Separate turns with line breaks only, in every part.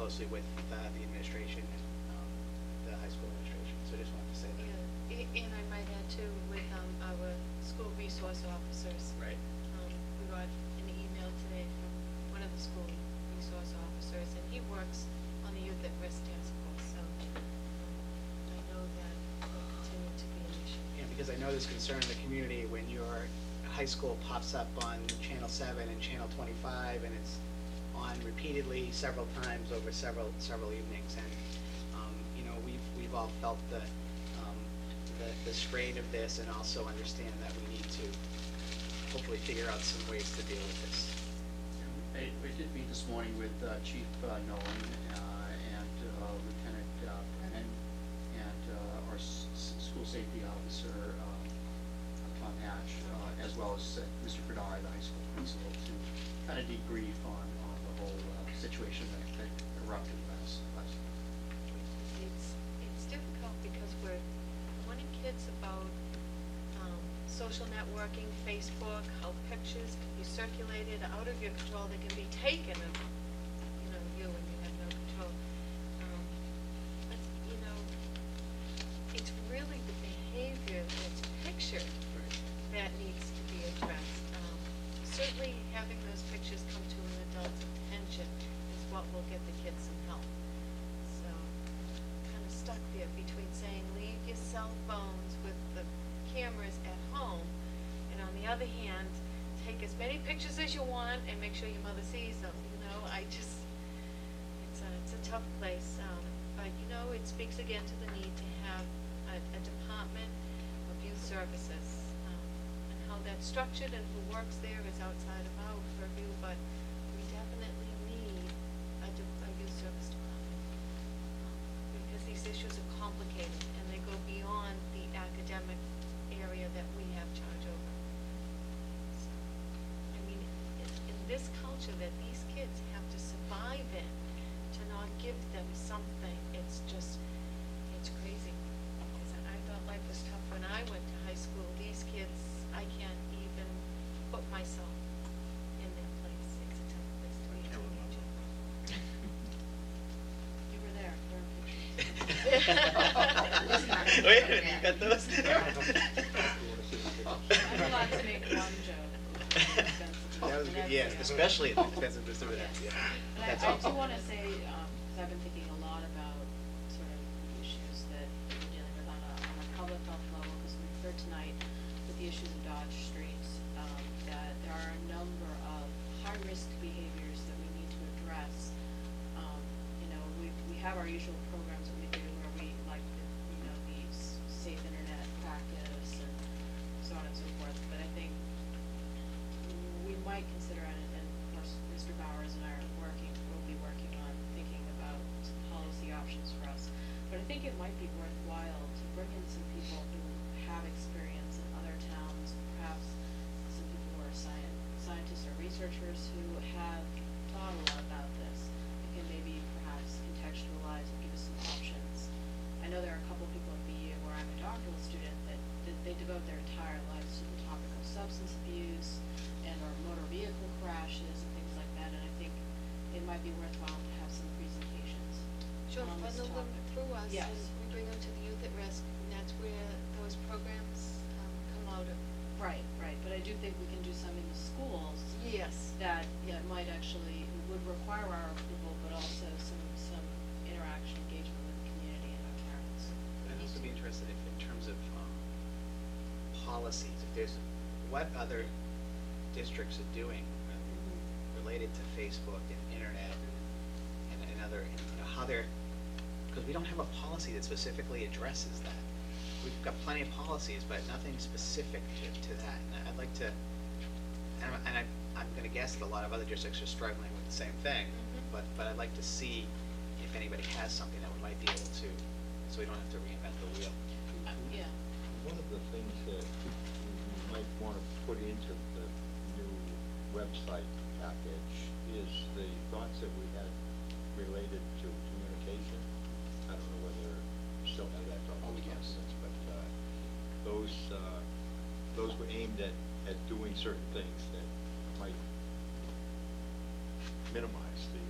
closely with the administration, the high school administration. So I just wanted to say that.
Yeah, and I might add too with our school resource officers.
Right.
We got an email today from one of the school resource officers, and he works on the Youth at Risk Task Force. So I know that will continue to be an issue.
Yeah, because I know there's concern in the community when your high school pops up on Channel 7 and Channel 25, and it's on repeatedly several times over several evenings, and you know, we've all felt the strain of this, and also understand that we need to hopefully figure out some ways to deal with this.
We did meet this morning with Chief Nolan and Lieutenant Brennan and our school safety officer Tom Hatch, as well as Mr. Bernard, the high school principal, to kind of debrief on the whole situation that erupted last week.
It's difficult because we're warning kids about social networking, Facebook, how pictures can be circulated out of your control. They can be taken of, you know, you when you have no control. But you know, it's really the behavior that's pictured that needs to be addressed. Certainly having those pictures come to an adult's attention is what will get the kids some help. So kind of stuck there between saying leave your cell phones with the cameras at home, and on the other hand, take as many pictures as you want and make sure your mother sees them. You know, it's a tough place, but you know, it speaks again to the need to have a department of youth services, and how that's structured and who works there is outside of our purview, but we definitely need a youth service department, because these issues are complicated and they go beyond the academic area that we have charge over. So, I mean, in this culture that these kids have to survive in, to not give them something, it's crazy. Because I thought life was tough when I went to high school. These kids, I can't even put myself in their place. It's a tough place to be a teenager. You were there. There are pictures.
Wait a minute, you got those?
I'm allowed to make one joke.
That was good, yes, especially in the defensive dividends.
Yes.
Yeah.
And
That's
I
awesome.
do want to say, because I've been thinking a lot about sort of the issues that we're dealing with on a public health level, because we've heard tonight with the issues of Dodge Street, that there are a number of high-risk behaviors that we need to address. You know, we have our usual programs that we do where we like the, you know, the safe internet practice and so on and so forth, but I think we might consider, and of course Mr. Bowers and I will be working on thinking about some policy options for us, but I think it might be worthwhile to bring in some people who have experience in other towns, perhaps some people who are scientists or researchers who have thought a lot about this, and can maybe perhaps contextualize and give us some options. I know there are a couple of people at BU where I'm a doctoral student that they devote their entire lives to the topic of substance abuse and or motor vehicle crashes and things like that, and I think it might be worthwhile to have some presentations
Sure,
on this
funnel them
topic.
through us,
Yes.
and we bring them to the Youth at Risk, and that's where those programs come out of.
Right, but I do think we can do some in the schools
Yes.
that might actually, would require our approval, but also some interaction, engagement with the community and our parents.
I'd also be interested in terms of policies, if there's, what other districts are doing related to Facebook and internet and other, you know, how they're, because we don't have a policy that specifically addresses that. We've got plenty of policies, but nothing specific to that. And I'd like to, and I'm going to guess that a lot of other districts are struggling with the same thing, but I'd like to see if anybody has something that we might be able to, so we don't have to reinvent the wheel.
Yeah.
One of the things that we might want to put into the new website package is the thoughts that we had related to communication. I don't know whether you still have that on the documents, but those were aimed at doing certain things that might minimize the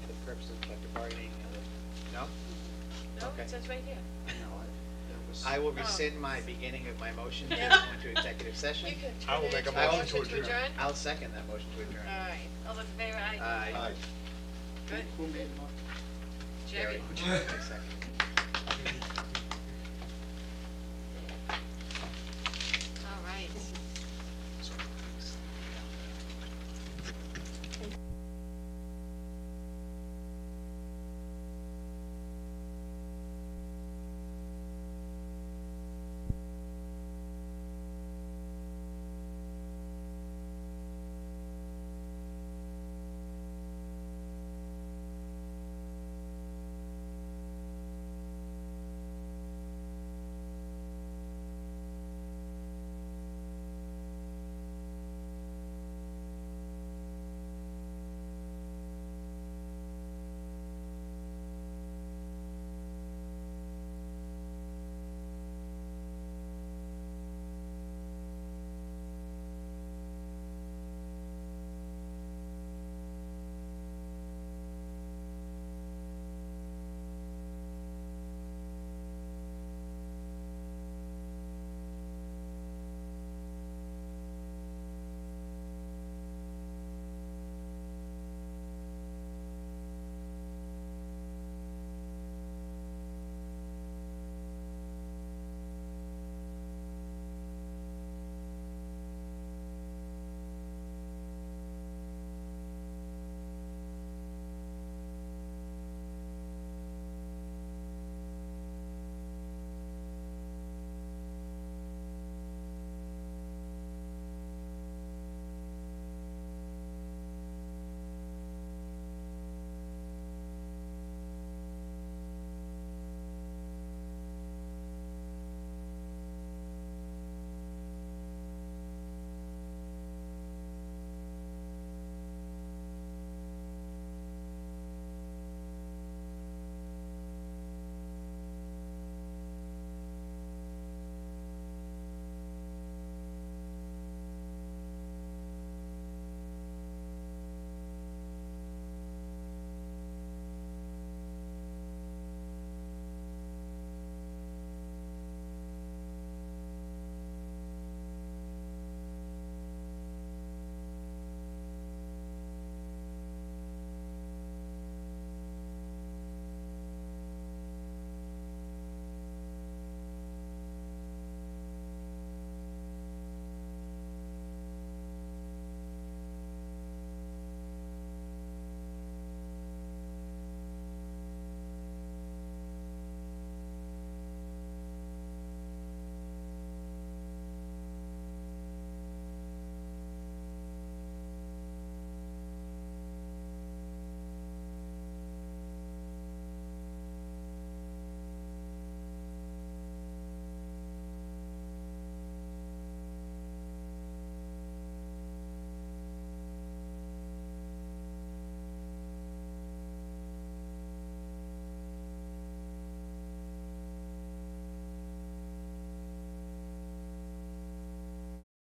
for the purposes of collective bargaining, no?
No,
Okay.
it says right here.
No, that was.
I will
Oh.
rescind my beginning of my motion to go
Yeah.
into executive session.
You can
I will
turn it
make a
into
motion to
adjourn.
I'll second that motion to adjourn.
All right, all those in favor, aye.
Aye.
Good.
Who made the motion?
Jerry.
I second.